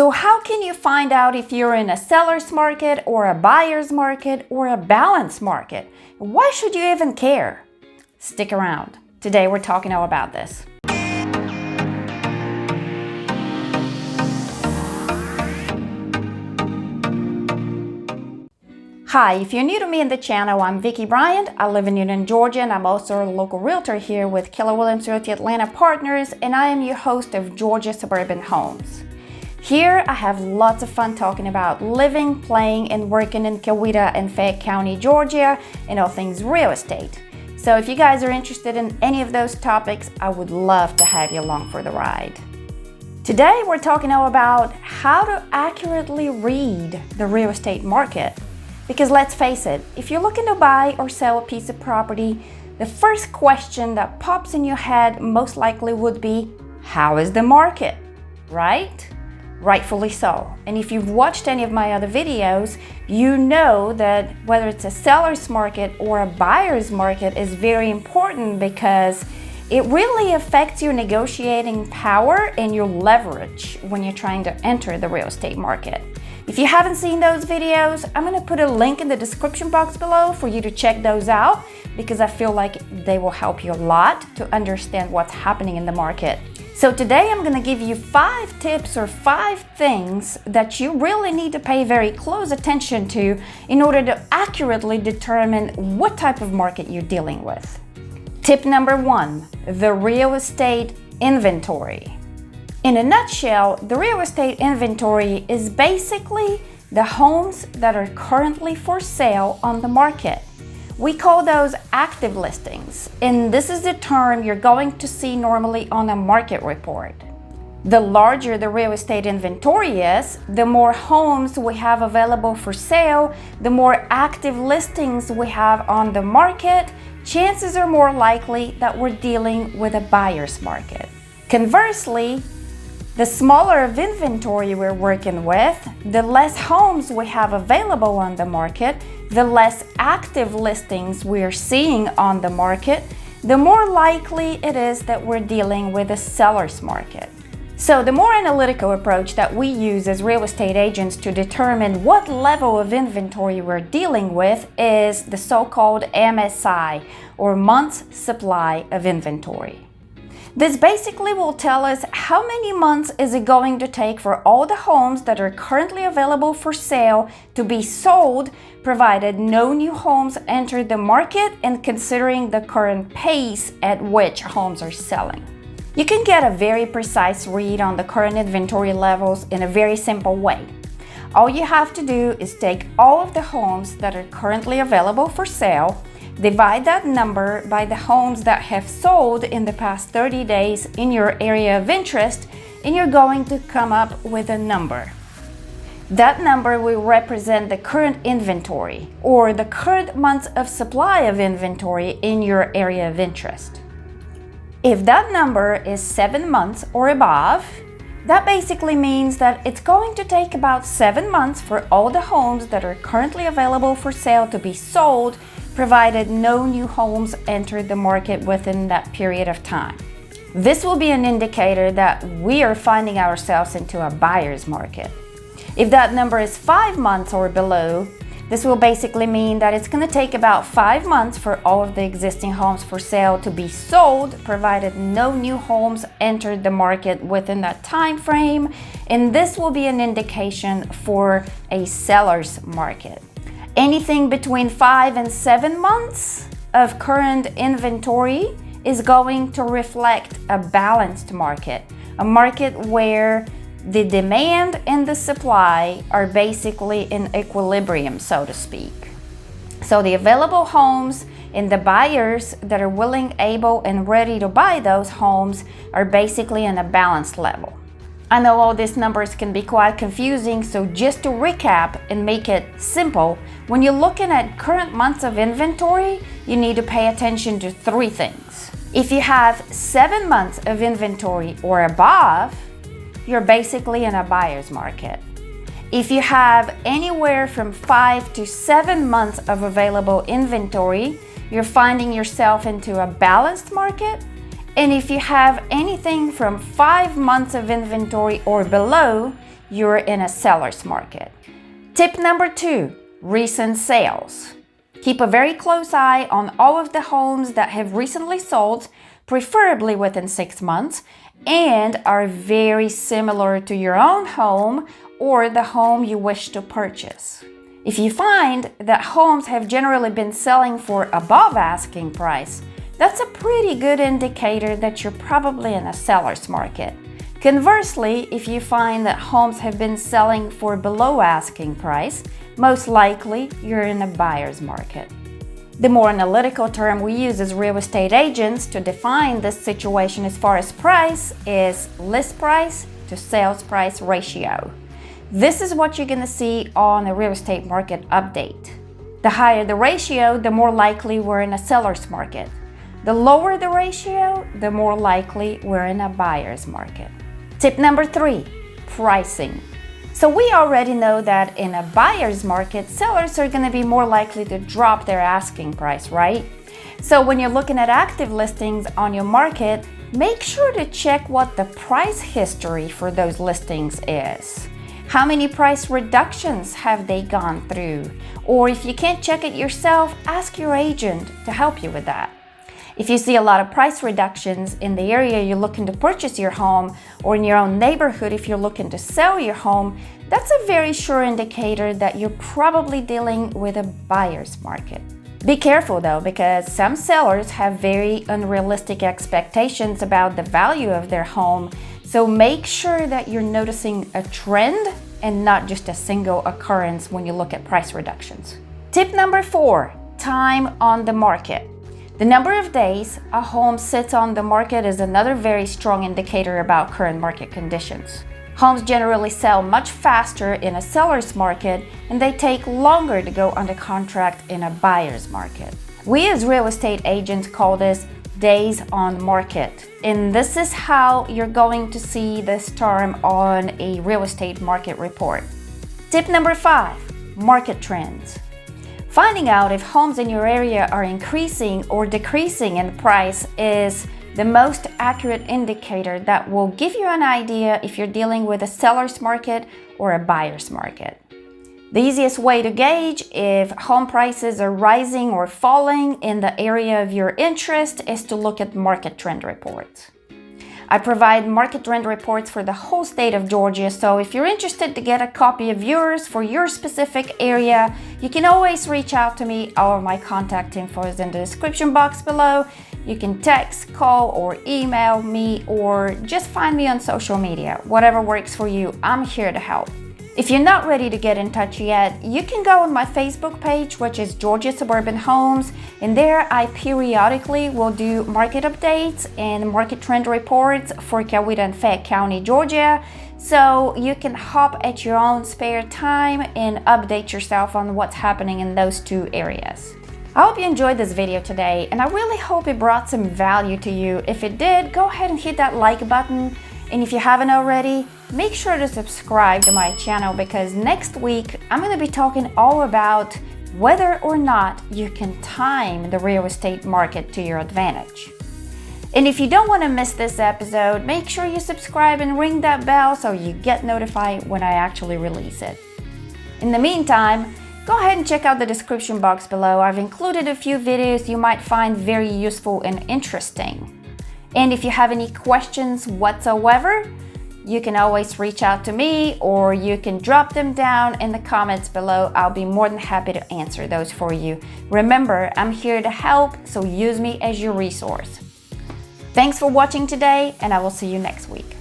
So how can you find out if you're in a seller's market or a buyer's market or a balanced market? Why should you even care? Stick around. Today we're talking all about this. Hi, if you're new to me in the channel, I'm Vicki Bryant. I live in Newnan, Georgia, and I'm also a local realtor here with Keller Williams Realty Atlanta Partners, and I am your host of Georgia Suburban Homes. Here, I have lots of fun talking about living, playing, and working in Coweta and Fayette County, Georgia, and all things real estate. So if you guys are interested in any of those topics, I would love to have you along for the ride. Today, we're talking all about how to accurately read the real estate market. Because let's face it, if you're looking to buy or sell a piece of property, the first question that pops in your head most likely would be, how is the market? Right? Rightfully so. And if you've watched any of my other videos, you know that whether it's a seller's market or a buyer's market is very important because it really affects your negotiating power and your leverage when you're trying to enter the real estate market. If you haven't seen those videos, I'm going to put a link in the description box below for you to check those out because I feel like they will help you a lot to understand what's happening in the market. So today I'm going to give you 5 tips or 5 things that you really need to pay very close attention to in order to accurately determine what type of market you're dealing with. Tip number 1, the real estate inventory. In a nutshell, the real estate inventory is basically the homes that are currently for sale on the market. We call those active listings, and this is the term you're going to see normally on a market report. The larger the real estate inventory is, the more homes we have available for sale, the more active listings we have on the market, chances are more likely that we're dealing with a buyer's market. Conversely, the smaller of inventory we're working with, the less homes we have available on the market, the less active listings we're seeing on the market, the more likely it is that we're dealing with a seller's market. So the more analytical approach that we use as real estate agents to determine what level of inventory we're dealing with is the so-called MSI, or months supply of inventory. This basically will tell us how many months is it going to take for all the homes that are currently available for sale to be sold, provided no new homes enter the market and considering the current pace at which homes are selling. You can get a very precise read on the current inventory levels in a very simple way. All you have to do is take all of the homes that are currently available for sale, divide that number by the homes that have sold in the past 30 days in your area of interest, and you're going to come up with a number. That number will represent the current inventory, or the current months of supply of inventory in your area of interest. If that number is 7 months or above, that basically means that it's going to take about 7 months for all the homes that are currently available for sale to be sold, provided no new homes enter the market within that period of time. This will be an indicator that we are finding ourselves into a buyer's market. If that number is 5 months or below, this will basically mean that it's going to take about 5 months for all of the existing homes for sale to be sold, provided no new homes entered the market within that time frame, and this will be an indication for a seller's market. Anything between 5 and 7 months of current inventory is going to reflect a balanced market, a market where the demand and the supply are basically in equilibrium, so to speak. So the available homes and the buyers that are willing, able, and ready to buy those homes are basically in a balanced level. I know all these numbers can be quite confusing, so just to recap and make it simple, when you're looking at current months of inventory, you need to pay attention to 3 things. If you have 7 months of inventory or above, you're basically in a buyer's market. If you have anywhere from 5 to 7 months of available inventory, you're finding yourself into a balanced market. And if you have anything from 5 months of inventory or below, you're in a seller's market. Tip number 2, recent sales. Keep a very close eye on all of the homes that have recently sold, preferably within 6 months, and are very similar to your own home or the home you wish to purchase. If you find that homes have generally been selling for above asking price, that's a pretty good indicator that you're probably in a seller's market. Conversely, if you find that homes have been selling for below asking price, most likely you're in a buyer's market. The more analytical term we use as real estate agents to define this situation as far as price is list price to sales price ratio. This is what you're going to see on a real estate market update. The higher the ratio, the more likely we're in a seller's market. The lower the ratio, the more likely we're in a buyer's market. Tip number 3, pricing. So we already know that in a buyer's market, sellers are going to be more likely to drop their asking price, right? So when you're looking at active listings on your market, make sure to check what the price history for those listings is. How many price reductions have they gone through? Or if you can't check it yourself, ask your agent to help you with that. If you see a lot of price reductions in the area you're looking to purchase your home, or in your own neighborhood if you're looking to sell your home, that's a very sure indicator that you're probably dealing with a buyer's market. Be careful though, because some sellers have very unrealistic expectations about the value of their home, so make sure that you're noticing a trend and not just a single occurrence when you look at price reductions. Tip number 4, time on the market. The number of days a home sits on the market is another very strong indicator about current market conditions. Homes generally sell much faster in a seller's market, and they take longer to go under contract in a buyer's market. We as real estate agents call this days on market, and this is how you're going to see this term on a real estate market report. Tip number 5, market trends. Finding out if homes in your area are increasing or decreasing in price is the most accurate indicator that will give you an idea if you're dealing with a seller's market or a buyer's market. The easiest way to gauge if home prices are rising or falling in the area of your interest is to look at market trend reports. I provide market trend reports for the whole state of Georgia, so if you're interested to get a copy of yours for your specific area, you can always reach out to me. All of my contact info is in the description box below. You can text, call, or email me, or just find me on social media. Whatever works for you, I'm here to help. If you're not ready to get in touch yet, you can go on my Facebook page, which is Georgia Suburban Homes, and there I periodically will do market updates and market trend reports for Coweta and Fayette County, Georgia, so you can hop at your own spare time and update yourself on what's happening in those two areas. I hope you enjoyed this video today, and I really hope it brought some value to you. If it did, go ahead and hit that like button. And if you haven't already, make sure to subscribe to my channel, because next week I'm going to be talking all about whether or not you can time the real estate market to your advantage. And if you don't want to miss this episode, make sure you subscribe and ring that bell so you get notified when I actually release it. In the meantime, go ahead and check out the description box below. I've included a few videos you might find very useful and interesting. And if you have any questions whatsoever, you can always reach out to me, or you can drop them down in the comments below. I'll be more than happy to answer those for you. Remember, I'm here to help, so use me as your resource. Thanks for watching today, and I will see you next week.